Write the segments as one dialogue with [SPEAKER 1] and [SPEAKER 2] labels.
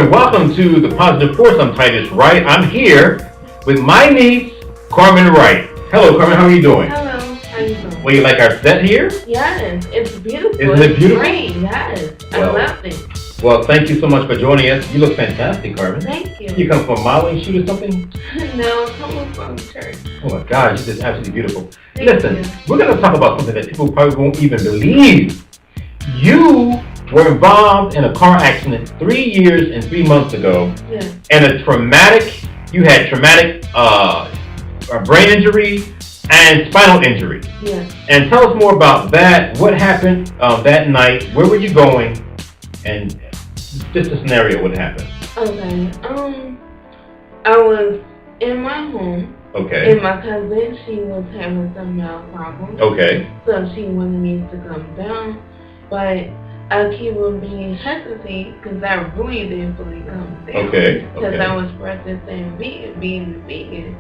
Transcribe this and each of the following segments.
[SPEAKER 1] and welcome to the Positive Force. I'm Titus Wright. I'm here with my niece, Carmen Wright. Hello, Carmen. How are you doing?
[SPEAKER 2] Hello. How you doing?
[SPEAKER 1] Well, you like our set here?
[SPEAKER 2] Yes, it's beautiful.
[SPEAKER 1] Isn't it beautiful?
[SPEAKER 2] Great. Yes,
[SPEAKER 1] Well,
[SPEAKER 2] I love it.
[SPEAKER 1] Well, thank you so much for joining us. You look fantastic, Carmen.
[SPEAKER 2] Thank you.
[SPEAKER 1] You come from a modeling shoot or something?
[SPEAKER 2] No, I'm coming from church.
[SPEAKER 1] Oh my God, you're just absolutely beautiful.
[SPEAKER 2] Thank
[SPEAKER 1] Listen,
[SPEAKER 2] you.
[SPEAKER 1] we're going to talk about something that people probably won't even believe. You were involved in a car accident 3 years and 3 months ago,
[SPEAKER 2] Yes.
[SPEAKER 1] and you had traumatic brain injury and spinal injury.
[SPEAKER 2] Yes.
[SPEAKER 1] And tell us more about that. What happened that night? Where were you going? And just a scenario, what happened?
[SPEAKER 2] Okay. I was in my home.
[SPEAKER 1] Okay.
[SPEAKER 2] And my cousin, she was having some health problems.
[SPEAKER 1] Okay.
[SPEAKER 2] So she wanted me to come down, but I keep on being hesitant because I really didn't fully come down.
[SPEAKER 1] Okay.
[SPEAKER 2] Because
[SPEAKER 1] Okay.
[SPEAKER 2] I was practicing being vegan,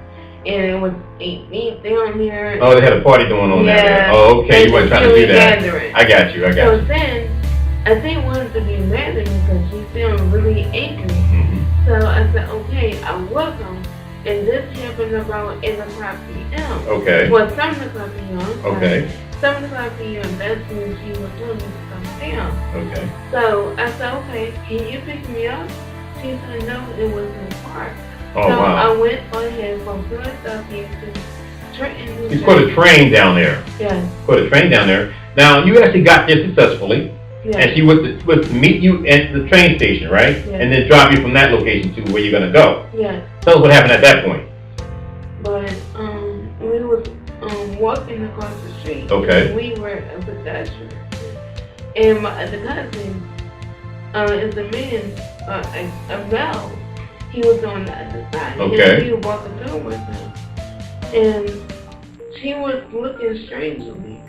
[SPEAKER 2] and it was 8 meat down there.
[SPEAKER 1] Oh, they had a party going on
[SPEAKER 2] Yeah.
[SPEAKER 1] there. Oh, okay. You weren't trying to do that.
[SPEAKER 2] Gathering.
[SPEAKER 1] I got you.
[SPEAKER 2] So then, I didn't want to be mad at me because she seemed really angry.
[SPEAKER 1] Mm-hmm.
[SPEAKER 2] So I said, okay, I will come. And this happened about 8 o'clock p.m.
[SPEAKER 1] Okay.
[SPEAKER 2] Well, 7 o'clock p.m.
[SPEAKER 1] Okay.
[SPEAKER 2] 7 o'clock p.m. That's when she was telling me to come down.
[SPEAKER 1] Okay.
[SPEAKER 2] So I said, okay, can you pick me up? She said, no, it was in the park.
[SPEAKER 1] Oh,
[SPEAKER 2] So
[SPEAKER 1] wow.
[SPEAKER 2] I went ahead from Philadelphia to Trenton.
[SPEAKER 1] You caught a train down there.
[SPEAKER 2] Yes.
[SPEAKER 1] Caught a train down there. Now, you actually got there successfully.
[SPEAKER 2] Yes.
[SPEAKER 1] And she was to meet you at the train station, right?
[SPEAKER 2] Yes.
[SPEAKER 1] And then drive you from that location to where you're going to go.
[SPEAKER 2] Yes.
[SPEAKER 1] Tell us what happened at that point.
[SPEAKER 2] But we was walking across the street.
[SPEAKER 1] Okay.
[SPEAKER 2] And we were a pedestrian. And my other cousin is a man, a male. He was on the other side.
[SPEAKER 1] Okay.
[SPEAKER 2] And we were walking through with him. And she was looking strangely.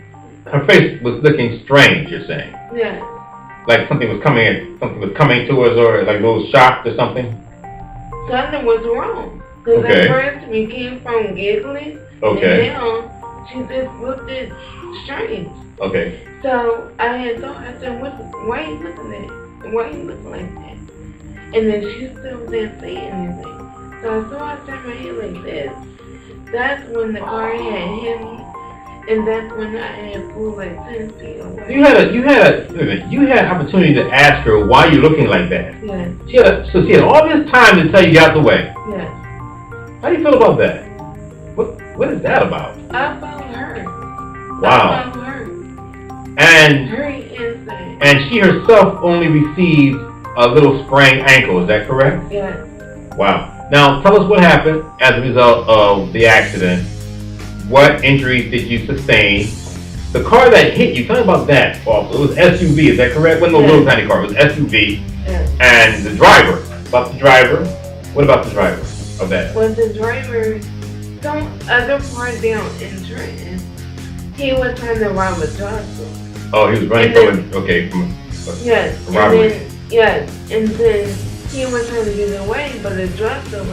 [SPEAKER 1] Her face was looking strange, you're saying?
[SPEAKER 2] Yeah.
[SPEAKER 1] Like something was coming to us, or like a little shocked or something?
[SPEAKER 2] Something was wrong. Because
[SPEAKER 1] Okay.
[SPEAKER 2] at first we came from giggling.
[SPEAKER 1] Okay.
[SPEAKER 2] And now she just looked at strange.
[SPEAKER 1] Okay.
[SPEAKER 2] So I had thought, I said, why are you looking at it? Why are you looking like that? And then she still didn't say anything. So I turned my head like this. That's when the car had hit me. And that's when I had pulled like 10 feet away.
[SPEAKER 1] You had opportunity to ask her why you're looking like that.
[SPEAKER 2] Yes.
[SPEAKER 1] So she had all this time to tell you get out the way.
[SPEAKER 2] Yes.
[SPEAKER 1] How do you feel about that? What is that about?
[SPEAKER 2] I felt hurt.
[SPEAKER 1] Wow.
[SPEAKER 2] I felt hurt.
[SPEAKER 1] And
[SPEAKER 2] Very insane.
[SPEAKER 1] and she herself only received a little sprained ankle, is that correct?
[SPEAKER 2] Yes.
[SPEAKER 1] Wow. Now tell us what happened as a result of the accident. What injuries did you sustain? The car that hit you, tell me about that. Also, it was SUV, is that correct? It wasn't no little tiny car, it was SUV.
[SPEAKER 2] Yes.
[SPEAKER 1] And the driver, what about the driver of that?
[SPEAKER 2] Was the driver some other part down in Trenton? He was trying to rob a drugstore.
[SPEAKER 1] Oh, he was running from
[SPEAKER 2] Yes.
[SPEAKER 1] a robbery.
[SPEAKER 2] And then he was trying to get away, but the drugstore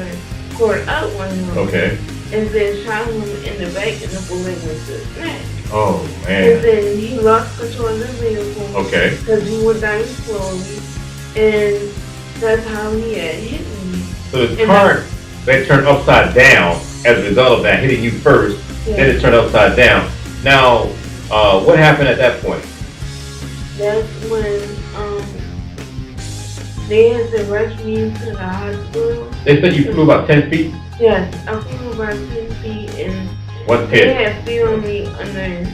[SPEAKER 2] caught up on him.
[SPEAKER 1] Okay.
[SPEAKER 2] And then shot him in the back, and the bullet went to his neck.
[SPEAKER 1] Oh,
[SPEAKER 2] And
[SPEAKER 1] man.
[SPEAKER 2] then he lost control of the vehicle.
[SPEAKER 1] Okay.
[SPEAKER 2] Because he was dying slowly, and that's how he had hit me.
[SPEAKER 1] So the car that turned upside down as a result of that, hitting you first, then it turned upside down. Now, what happened at that point?
[SPEAKER 2] That's when they had to rush me to the hospital.
[SPEAKER 1] They said you flew about 10 feet?
[SPEAKER 2] Yes, I flew about 10 feet, and
[SPEAKER 1] What's
[SPEAKER 2] they
[SPEAKER 1] hit?
[SPEAKER 2] had filmed me under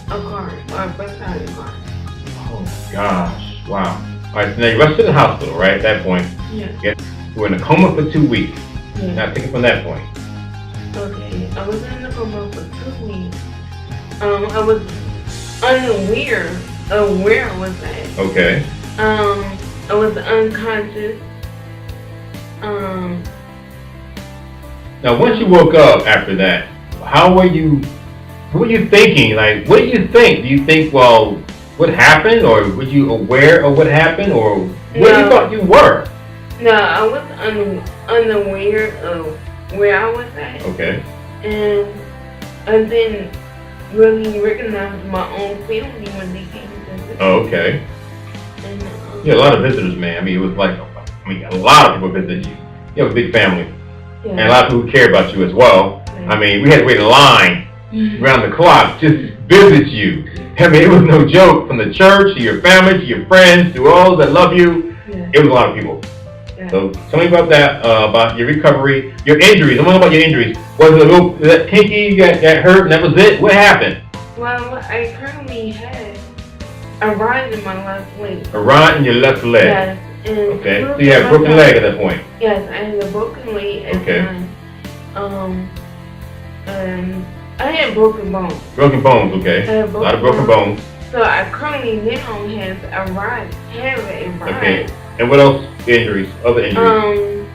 [SPEAKER 2] a car, or beside a car.
[SPEAKER 1] Oh, gosh. Wow. All right, so now you rushed to the hospital, right, at that point.
[SPEAKER 2] Yes.
[SPEAKER 1] You were in a coma for 2 weeks.
[SPEAKER 2] Yes.
[SPEAKER 1] Now, take it from that point.
[SPEAKER 2] Okay, I was in the coma for 2 weeks. I was unaware of where I was at.
[SPEAKER 1] Okay.
[SPEAKER 2] I was unconscious.
[SPEAKER 1] Now, once you woke up after that, what were you thinking? Like, what do you think? Do you think, well, what happened? Or were you aware of what happened? Or where you thought you were?
[SPEAKER 2] No, I was unaware of where I was at.
[SPEAKER 1] Okay.
[SPEAKER 2] And I didn't really recognize my own family when they came to visit.
[SPEAKER 1] Oh, okay.
[SPEAKER 2] And,
[SPEAKER 1] You had a lot of visitors, man. I mean, it was like, mean, a lot of people visit you. You have a big family.
[SPEAKER 2] Yeah.
[SPEAKER 1] And a lot of people who care about you as well.
[SPEAKER 2] Yeah.
[SPEAKER 1] I mean, we had to wait in line around the clock just to visit you. I mean, it was no joke. From the church, to your family, to your friends, to all that love you.
[SPEAKER 2] Yeah.
[SPEAKER 1] It was a lot of people.
[SPEAKER 2] Yeah.
[SPEAKER 1] So tell me about that, about your recovery, your injuries. I want to know about your injuries. Was it a little that kinky, you got hurt, and that was it? What happened?
[SPEAKER 2] Well, I currently had a rod in my left leg.
[SPEAKER 1] A rod in your left leg.
[SPEAKER 2] Yes. And
[SPEAKER 1] okay. So you had a broken leg at that point.
[SPEAKER 2] Yes, I had a broken leg at the time. And I had broken bones.
[SPEAKER 1] Broken bones, okay.
[SPEAKER 2] I had
[SPEAKER 1] a lot of broken bones.
[SPEAKER 2] So I currently now have a rod.
[SPEAKER 1] Okay. And what else? Injuries? Other injuries?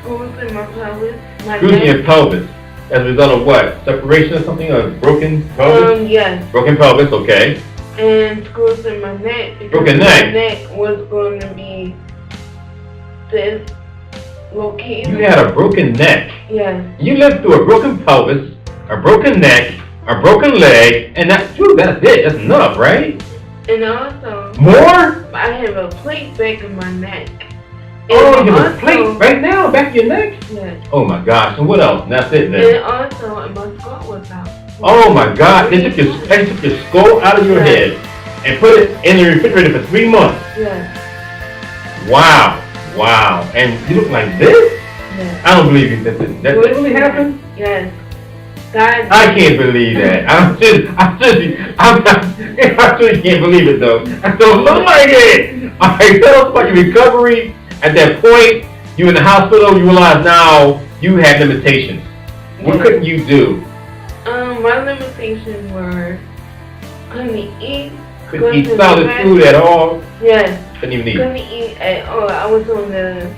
[SPEAKER 2] Screws in my pelvis.
[SPEAKER 1] Screws in your pelvis. As a result of what? Separation or something? Or broken pelvis?
[SPEAKER 2] Yes.
[SPEAKER 1] Broken pelvis, okay.
[SPEAKER 2] And screws in my neck. Because
[SPEAKER 1] broken neck?
[SPEAKER 2] My neck was going to be dislocated.
[SPEAKER 1] You had a broken neck.
[SPEAKER 2] Yes.
[SPEAKER 1] You lived through a broken pelvis, a broken neck, a broken leg, and that's it. That's enough, right?
[SPEAKER 2] And also,
[SPEAKER 1] more?
[SPEAKER 2] I have a plate back in my neck.
[SPEAKER 1] Oh, you have a plate right now, back of your neck?
[SPEAKER 2] Yes.
[SPEAKER 1] Oh my gosh, and what else? And that's it then.
[SPEAKER 2] And also, my skull was out.
[SPEAKER 1] Oh my God, they took your skull out of your head and put it in the refrigerator for 3 months.
[SPEAKER 2] Yes.
[SPEAKER 1] Wow. Wow. And you look like this?
[SPEAKER 2] Yes.
[SPEAKER 1] I don't believe you. That really happened?
[SPEAKER 2] Yes. God.
[SPEAKER 1] I can't believe that. I really can't believe it though. I don't look like it. Alright, tell us about your recovery. At that point, you were in the hospital, you realize now you had limitations. What couldn't you do?
[SPEAKER 2] My limitations were couldn't eat.
[SPEAKER 1] Couldn't eat solid food at all?
[SPEAKER 2] Yes.
[SPEAKER 1] Couldn't even eat?
[SPEAKER 2] Couldn't eat at all. I was on the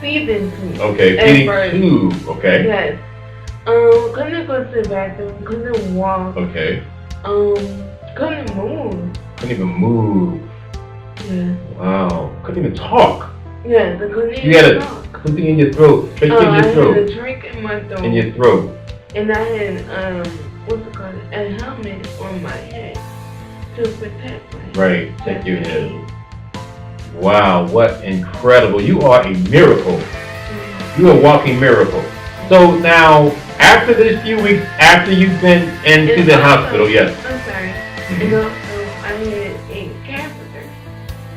[SPEAKER 2] feeding tube.
[SPEAKER 1] Okay, feeding tube, okay.
[SPEAKER 2] Yes. Couldn't go to the bathroom, couldn't walk.
[SPEAKER 1] Okay.
[SPEAKER 2] Couldn't move.
[SPEAKER 1] Couldn't even move.
[SPEAKER 2] Yeah.
[SPEAKER 1] Wow. Couldn't even talk.
[SPEAKER 2] Yes, I couldn't even
[SPEAKER 1] You had
[SPEAKER 2] talk.
[SPEAKER 1] something in your throat. Straight in your throat.
[SPEAKER 2] I had a drink in my throat.
[SPEAKER 1] In your throat.
[SPEAKER 2] And I had what's it called? A helmet on my head to protect my head.
[SPEAKER 1] Right, protect your head. Wow, what incredible. You are a miracle. You are a walking miracle. So now, after this few weeks, after you've been into the hospital, yes.
[SPEAKER 2] I'm sorry. And also, I had a catheter.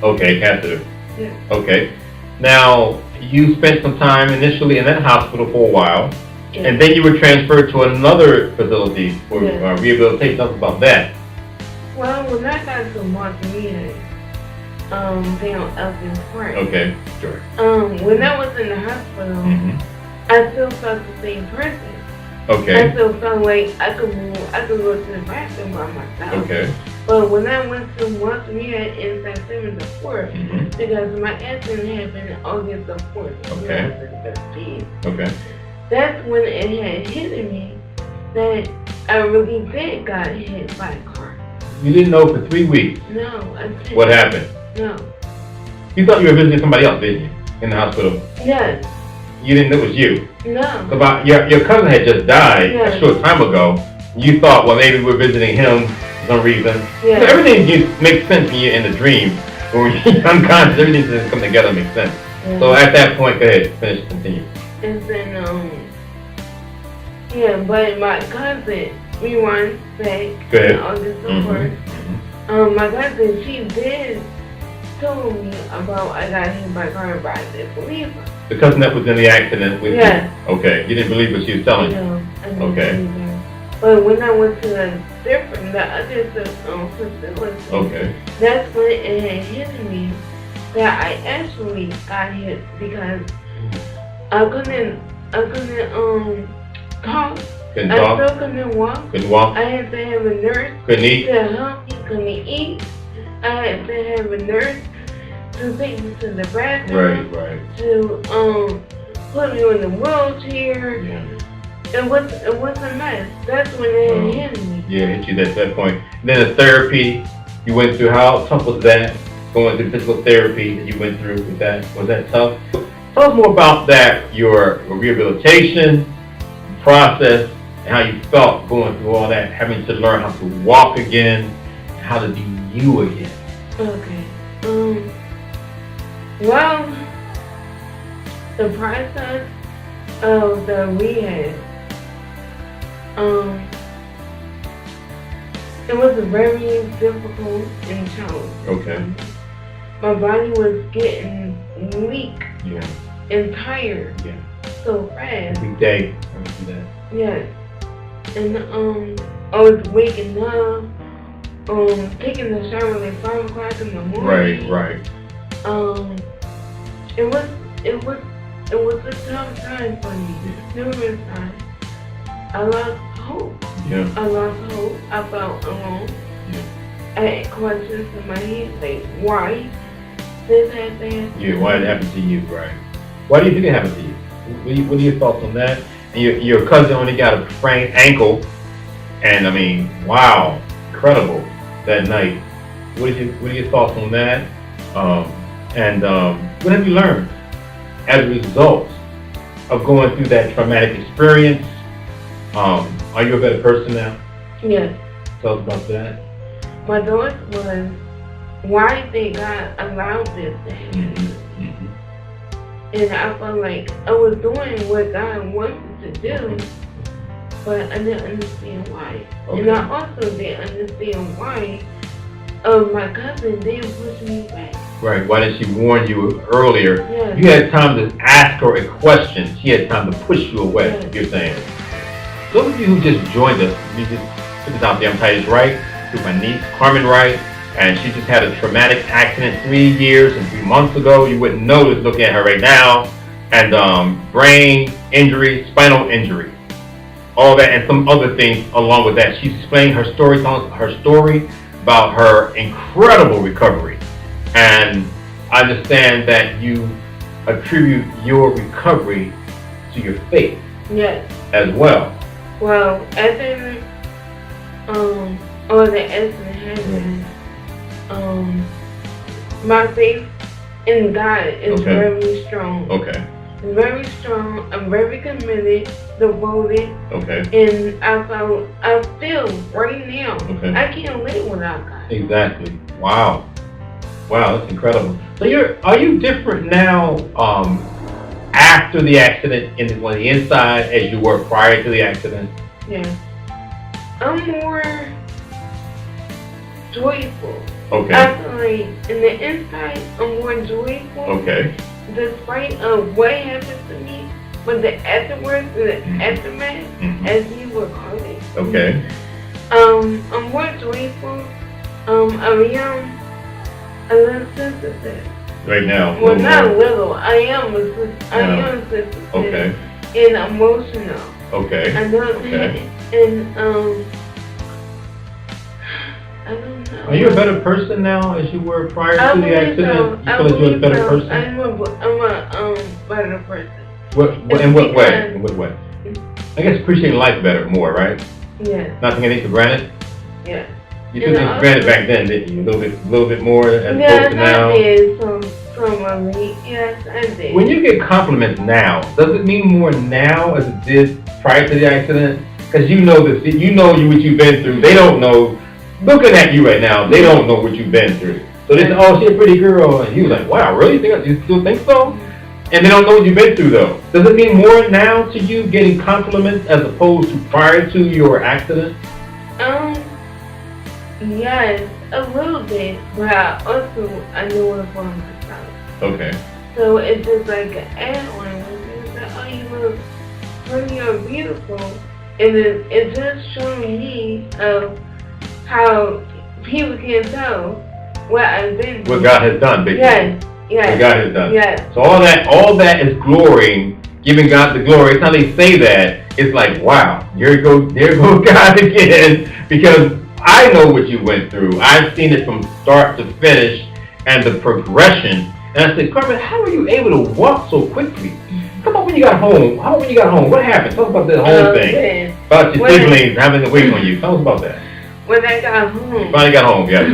[SPEAKER 1] Okay, catheter.
[SPEAKER 2] Yeah.
[SPEAKER 1] Okay. Now, you spent some time initially in that hospital for a while, and then you were transferred to another facility for rehabilitation. Tell us about that.
[SPEAKER 2] Well, when I got to Martinique, down up in France.
[SPEAKER 1] Okay, sure.
[SPEAKER 2] When I was in the hospital, I still felt the same person.
[SPEAKER 1] Okay.
[SPEAKER 2] I still felt like I could move, I could go to the bathroom by myself.
[SPEAKER 1] Okay.
[SPEAKER 2] But when I went to Martinique in September the 4th, because my accident happened August the 4th, 2013.
[SPEAKER 1] Okay.
[SPEAKER 2] That's when it had hit me that I really did got hit by a car.
[SPEAKER 1] You didn't know for 3 weeks?
[SPEAKER 2] No, I didn't.
[SPEAKER 1] What happened?
[SPEAKER 2] No.
[SPEAKER 1] You thought you were visiting somebody else, didn't you? In the hospital?
[SPEAKER 2] Yes.
[SPEAKER 1] You didn't know it was you?
[SPEAKER 2] No.
[SPEAKER 1] About your cousin had just died a short time ago. You thought, well, maybe we're visiting him for some reason.
[SPEAKER 2] Yeah.
[SPEAKER 1] So everything just makes sense when you're in the dream. When you're unconscious, everything just comes together and makes sense. Yeah. So at that point, go ahead, finish, continue.
[SPEAKER 2] And then, but my cousin, rewind back in August the 4th. My cousin, she did tell me about I got hit by a car, but I didn't believe her.
[SPEAKER 1] The cousin that was in the accident with you? Okay, you didn't believe what she was telling you?
[SPEAKER 2] No, I didn't believe her. But when I went to the other facility, that's when it had hit me that I actually got hit because I couldn't talk.
[SPEAKER 1] Couldn't talk?
[SPEAKER 2] I still couldn't walk.
[SPEAKER 1] Couldn't walk?
[SPEAKER 2] I had to have a nurse.
[SPEAKER 1] Couldn't eat?
[SPEAKER 2] To help me. Couldn't eat. I had to have a nurse to take me to the bathroom.
[SPEAKER 1] Right.
[SPEAKER 2] To put me in the wheelchair.
[SPEAKER 1] Yeah.
[SPEAKER 2] It was a mess. That's when it hit me.
[SPEAKER 1] Yeah, hit you at that point. And then the therapy you went through, how tough was that? Going through physical therapy that you went through, was that tough? Tell us more about that, your rehabilitation process, and how you felt going through all that, having to learn how to walk again, how to be you again.
[SPEAKER 2] Okay. Well, the process of the rehab, it was very difficult and challenging.
[SPEAKER 1] Okay.
[SPEAKER 2] My body was getting weak
[SPEAKER 1] Yeah.
[SPEAKER 2] and tired
[SPEAKER 1] Yeah.
[SPEAKER 2] so fast.
[SPEAKER 1] Every day. I see that.
[SPEAKER 2] Yes. And I was waking up, taking the shower like 5 o'clock in the morning.
[SPEAKER 1] Right.
[SPEAKER 2] It was a tough time for me. Numerous times. I lost hope.
[SPEAKER 1] Yeah.
[SPEAKER 2] I lost hope. I felt alone.
[SPEAKER 1] Yeah.
[SPEAKER 2] I had questions in my head like, why this happened?
[SPEAKER 1] Yeah. Why did it happen to you? Right. Why do you think it happened to you? What are your thoughts on that? And your cousin only got a sprained ankle, and I mean, wow, incredible that night. What are your thoughts on that? And what have you learned as a result of going through that traumatic experience? Are you a better person now?
[SPEAKER 2] Yes.
[SPEAKER 1] Tell us about that.
[SPEAKER 2] My thought was, why did God allow this to happen?
[SPEAKER 1] Mm-hmm.
[SPEAKER 2] And I felt like I was doing what God wanted to do, but I didn't understand why.
[SPEAKER 1] Okay.
[SPEAKER 2] And I also didn't understand why my cousin didn't push me back.
[SPEAKER 1] Right. Why didn't she warn you earlier?
[SPEAKER 2] Yes.
[SPEAKER 1] You had time to ask her a question. She had time to push you away.
[SPEAKER 2] Yes.
[SPEAKER 1] You're saying. Those of you who just joined us, we just put this out there. I'm Titus Wright with my niece Carmen Wright, and she just had a traumatic accident 3 years and 3 months ago. You wouldn't notice looking at her right now, and brain injury, spinal injury, all that, and some other things along with that. She's explaining her story, telling her story about her incredible recovery, and I understand that you attribute your recovery to your faith.
[SPEAKER 2] Yes.
[SPEAKER 1] As well.
[SPEAKER 2] Well, after all the accident happened, my faith in God is very strong.
[SPEAKER 1] Okay.
[SPEAKER 2] It's very strong. I'm very committed, devoted.
[SPEAKER 1] Okay.
[SPEAKER 2] And I feel right now,
[SPEAKER 1] Okay.
[SPEAKER 2] I can't live without God.
[SPEAKER 1] Exactly. Wow. Wow, that's incredible. So are you different now after the accident on the inside as you were prior to the accident?
[SPEAKER 2] Yeah. I'm more joyful.
[SPEAKER 1] Okay.
[SPEAKER 2] I feel like in the inside, I'm more joyful.
[SPEAKER 1] Okay.
[SPEAKER 2] Despite of what happened to me, but the afterwards, the aftermath, as you would call it.
[SPEAKER 1] Okay.
[SPEAKER 2] I'm more joyful. I am a little sensitive.
[SPEAKER 1] Right now.
[SPEAKER 2] Well, not a little. I am sensitive.
[SPEAKER 1] Okay.
[SPEAKER 2] And emotional.
[SPEAKER 1] Okay.
[SPEAKER 2] I know that. And I don't know.
[SPEAKER 1] Are you a better person now as you were prior to the accident?
[SPEAKER 2] So.
[SPEAKER 1] You feel like you're a better person?
[SPEAKER 2] I'm a better person.
[SPEAKER 1] In what way? In what way? I guess appreciating life better, more, right?
[SPEAKER 2] Yeah.
[SPEAKER 1] Not taking anything for granted?
[SPEAKER 2] Yeah.
[SPEAKER 1] You took things for granted back then, didn't you? A little bit more as opposed to now?
[SPEAKER 2] I did. Yes, I did.
[SPEAKER 1] When you get compliments now, does it mean more now as it did prior to the accident? Because you know what you've been through. They don't know. Looking at you right now, they don't know what you've been through. So they say, "Oh, she's a pretty girl," and you like, "Wow, really? You still think so?" And they don't know what you've been through, though. Does it mean more now to you getting compliments as opposed to prior to your accident?
[SPEAKER 2] Yes, a little bit, but I know it for myself.
[SPEAKER 1] Okay.
[SPEAKER 2] So it's just like an add-on. It's like, oh, you look pretty or beautiful, and it's just showing me of how people can tell what I've been through.
[SPEAKER 1] What God has done, basically.
[SPEAKER 2] Yes.
[SPEAKER 1] What God has done.
[SPEAKER 2] Yes.
[SPEAKER 1] So all that is glorying, giving God the glory. It's how they say that. It's like, wow, there goes God again, because I know what you went through. I've seen it from start to finish and the progression. And I said, Carmen, how are you able to walk so quickly? Come on, when you got home. What happened? Tell us about the whole thing. About your siblings having to wait on you. Tell us about that.
[SPEAKER 2] When I got home.
[SPEAKER 1] You finally got home, yes.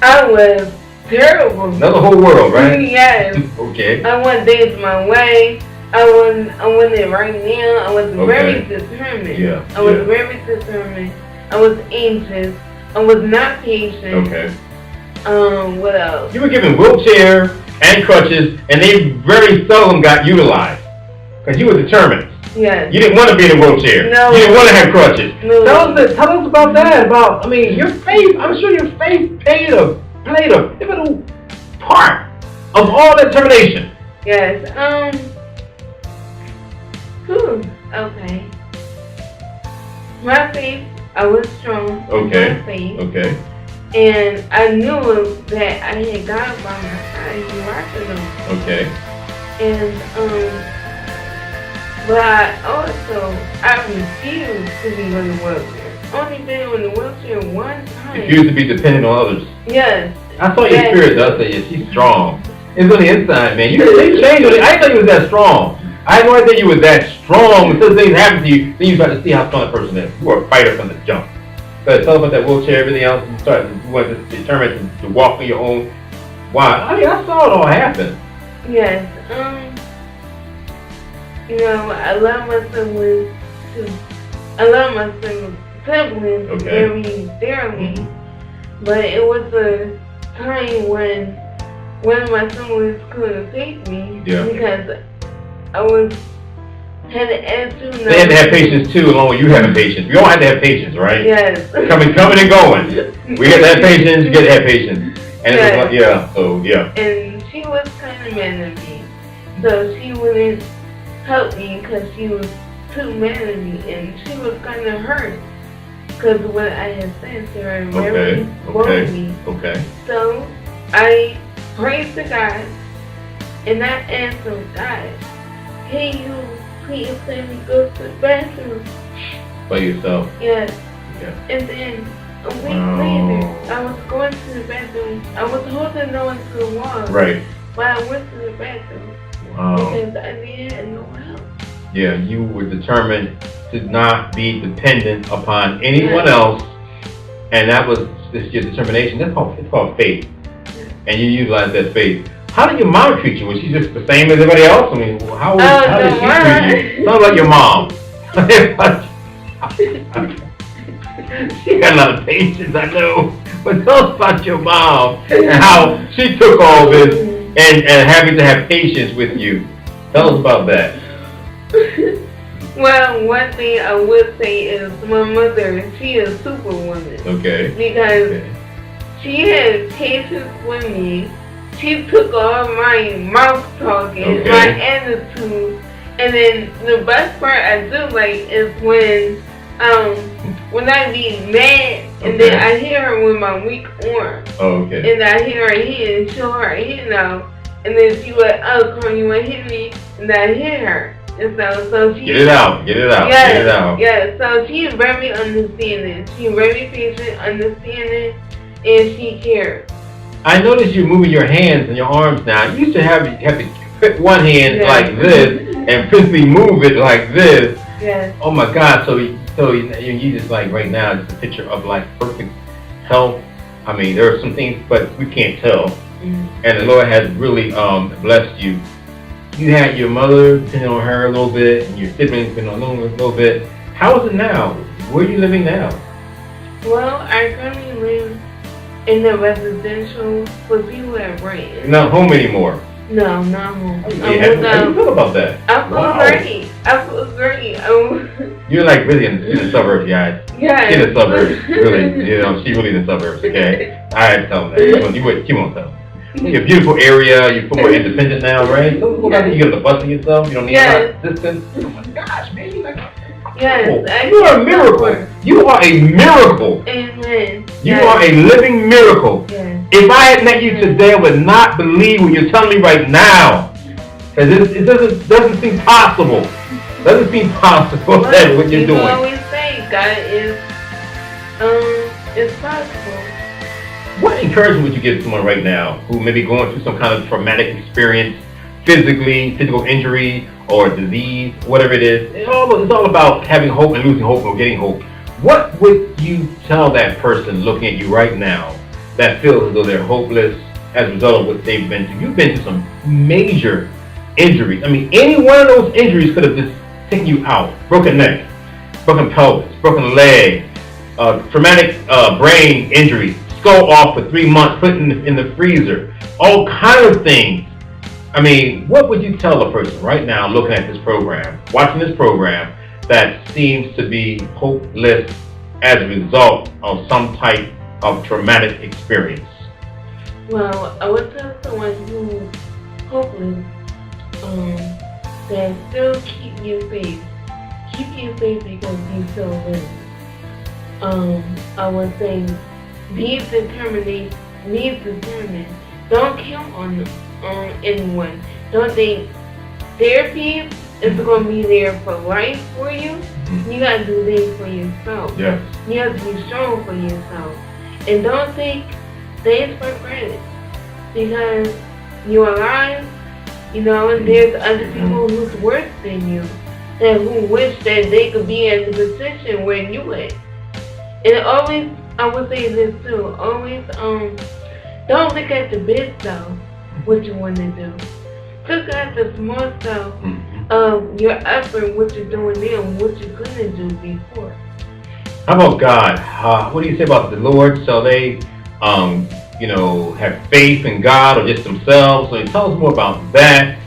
[SPEAKER 2] I was terrible.
[SPEAKER 1] Another whole world, right?
[SPEAKER 2] Yes.
[SPEAKER 1] Okay.
[SPEAKER 2] I want things my way. I want it right now. I was very determined.
[SPEAKER 1] Yeah.
[SPEAKER 2] I was very determined. I was anxious. I was not patient.
[SPEAKER 1] Okay.
[SPEAKER 2] What else?
[SPEAKER 1] You were given wheelchair and crutches, and they very seldom got utilized because you were determined.
[SPEAKER 2] Yes.
[SPEAKER 1] You didn't want to be in a wheelchair.
[SPEAKER 2] No.
[SPEAKER 1] You didn't want to have crutches.
[SPEAKER 2] No.
[SPEAKER 1] Tell us about that. About, I mean, your faith. I'm sure your faith played a pivotal part of all that determination.
[SPEAKER 2] Yes. Okay. My faith, I was strong.
[SPEAKER 1] Okay.
[SPEAKER 2] My faith.
[SPEAKER 1] Okay.
[SPEAKER 2] And I knew that I had God by my side. He rocked it on.
[SPEAKER 1] Okay.
[SPEAKER 2] And but I refused to be in the wheelchair. Only been in the wheelchair one time.
[SPEAKER 1] Refused to be dependent on others.
[SPEAKER 2] Yes.
[SPEAKER 1] I saw your spirit does say, yeah, she's strong. It's on the inside, man. You changed on it. I didn't know you was that strong. I had no idea you was that strong. Until things happen to you, then you start to see how strong a person is. You are a fighter from the jump. So tell about that wheelchair, everything else, you were determined to walk on your own. Wow. I mean, I saw it all happen.
[SPEAKER 2] Yes. I love my siblings very dearly. But it was a time when one of my siblings couldn't take me because I had an attitude.
[SPEAKER 1] They had to have patience too, along with you having patience. We all had to have patience, right?
[SPEAKER 2] Yes.
[SPEAKER 1] Coming and going. We had to have patience, you get to have patience. And
[SPEAKER 2] yes.
[SPEAKER 1] It was
[SPEAKER 2] And she was kind of mad at me. So she wouldn't help me because she was too mad at me. And she was kind of hurt because of what I had said to her really broke me.
[SPEAKER 1] Okay.
[SPEAKER 2] So I prayed to God and I asked him, God, hey you, please let me go to the bathroom.
[SPEAKER 1] By yourself?
[SPEAKER 2] Yes.
[SPEAKER 1] Yeah.
[SPEAKER 2] And then a week later, I was going to the bathroom. I was holding on to the wall.
[SPEAKER 1] Right.
[SPEAKER 2] But I went to the bathroom.
[SPEAKER 1] Wow.
[SPEAKER 2] Because I needed no help.
[SPEAKER 1] Yeah, you were determined to not be dependent upon anyone else, and that was your determination. It's called faith. And you utilized that faith. How did your mom treat you? Was she just the same as everybody else? I mean, how did she treat you? Sounds like your mom. She got a lot of patience, I know. But tell us about your mom and how she took all this and having to have patience with you. Tell us about that.
[SPEAKER 2] Well, one thing I would say is my mother, she is a superwoman.
[SPEAKER 1] Okay.
[SPEAKER 2] Because she had patience with me. She took all my mouth talking, my attitude, and then the best part I do like is when I be mad and then I hear her with my weak arm.
[SPEAKER 1] Oh, okay.
[SPEAKER 2] And I hear her hit and show her hit now, and then she like, oh, Carmen, you want to hit me? And I hit her. And so she... Get it out. Yes, so she's very understanding. She's very patient, understanding, and she cares.
[SPEAKER 1] I noticed you moving your hands and your arms now. You used to have to put one hand like this and physically move it like this.
[SPEAKER 2] Yes.
[SPEAKER 1] Oh my God! So you just like right now, just a picture of like perfect health. I mean, there are some things, but we can't tell. Mm-hmm. And the Lord has really blessed you. You had your mother depending on her a little bit, and your siblings depending on them a little bit. How is it now? Where are you living now?
[SPEAKER 2] Well, I currently live in the residential for people at Brink.
[SPEAKER 1] You're not home anymore?
[SPEAKER 2] No, not home.
[SPEAKER 1] How do you feel about that?
[SPEAKER 2] I feel great.
[SPEAKER 1] You're like really in the suburbs, guys.
[SPEAKER 2] Yeah.
[SPEAKER 1] In the suburbs, really. You know, she's really in the suburbs, okay? I had to tell them that. You won't tell them. You're a beautiful area. You're more independent now, right? So you get on the bus for yourself. You don't need a lot of assistance. Oh my gosh, man. You're like,
[SPEAKER 2] yes,
[SPEAKER 1] you are a miracle. You are a miracle.
[SPEAKER 2] Amen.
[SPEAKER 1] You are a living miracle.
[SPEAKER 2] Yes.
[SPEAKER 1] If I had met you today, I would not believe what you're telling me right now. Because it doesn't seem possible. It doesn't seem possible that what you're doing.
[SPEAKER 2] People always say God is possible.
[SPEAKER 1] What encouragement would you give someone right now who may be going through some kind of traumatic experience, physical injury, or disease, whatever it is? It's all about having hope and losing hope or getting hope. What would you tell that person looking at you right now that feels as though they're hopeless as a result of what they've been through? You've been through some major injuries. I mean, any one of those injuries could have just taken you out. Broken neck, broken pelvis, broken leg, traumatic brain injury, skull off for 3 months, put in the freezer. All kinds of things I mean, what would you tell a person right now looking at this program, watching this program, that seems to be hopeless as a result of some type of traumatic experience?
[SPEAKER 2] Well, I would tell someone who's hopeless, that still keep your faith. Keep your faith because you still live. I would say be determined. Be determined. Don't count on anyone. Don't think therapy is going to be there for life for you. You got to do things for yourself.
[SPEAKER 1] Yes.
[SPEAKER 2] You have to be strong for yourself. And don't take things for granted. Because you're alive, and there's other people who's worse than you. That who wish that they could be in the position where you at. And always, I would say this too, always, don't look at the big stuff, what you want to do. Look at the small stuff of your effort, what you're doing now, and what you couldn't do before.
[SPEAKER 1] How about God? What do you say about the Lord? So they, have faith in God or just themselves. So tell us more about that,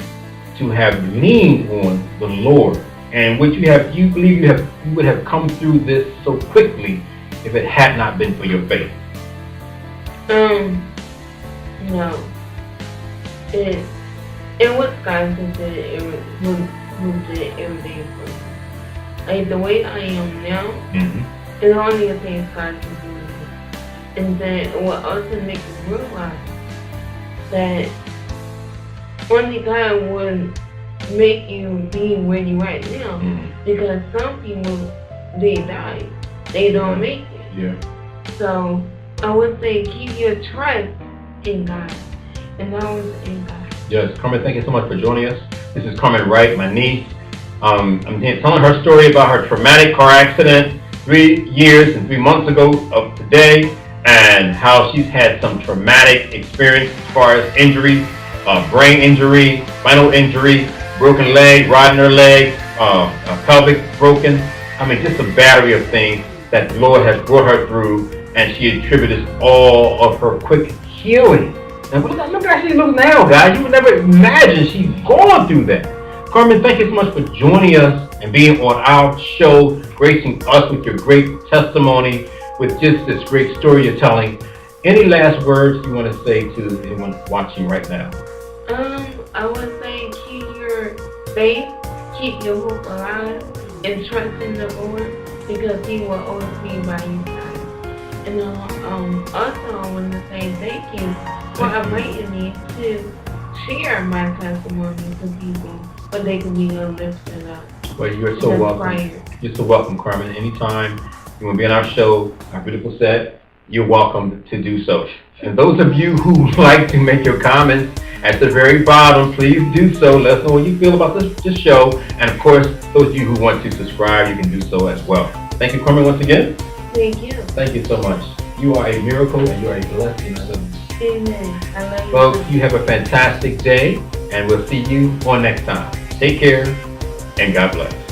[SPEAKER 1] to have leaned on the Lord. And would you believe you would have come through this so quickly if it had not been for your faith?
[SPEAKER 2] No. It was God who did everything for me. Like the way I am now, it only takes God to do it. And then it will also make you realize that only God would make you be where you right now. Because some people, they die. They don't make it.
[SPEAKER 1] Yeah.
[SPEAKER 2] So I would say keep your trust in God. And always in God.
[SPEAKER 1] Yes, Carmen, thank you so much for joining us. This is Carmen Wright, my niece. I'm telling her story about her traumatic car accident 3 years and 3 months ago of today, and how she's had some traumatic experience as far as injuries, brain injury, spinal injury, broken leg, rod in her leg, pelvic broken. I mean, just a battery of things that the Lord has brought her through, and she attributed all of her quick healing. And look how she looks now, guys. You would never imagine she's gone through that. Carmen, thank you so much for joining us and being on our show, gracing us with your great testimony, with just this great story you're telling. Any last words you want to say to anyone watching right now?
[SPEAKER 2] I would say keep your faith, keep your hope alive, and trust in the Lord, because He will always be by your side. And also I want to say thank you for inviting me to share my testimony to people, but they can be lifted up.
[SPEAKER 1] Well, you're so welcome. You're so welcome, Carmen. Anytime you want to be on our show, our beautiful set, you're welcome to do so. And those of you who like to make your comments at the very bottom, please do so. Let us know what you feel about this show. And of course, those of you who want to subscribe, you can do so as well. Thank you, Carmen, once again.
[SPEAKER 2] Thank you.
[SPEAKER 1] Thank you so much. You are a miracle and you are a blessing. I love you.
[SPEAKER 2] Amen. I love you.
[SPEAKER 1] Folks, you have a fantastic day, and we'll see you on next time. Take care, and God bless.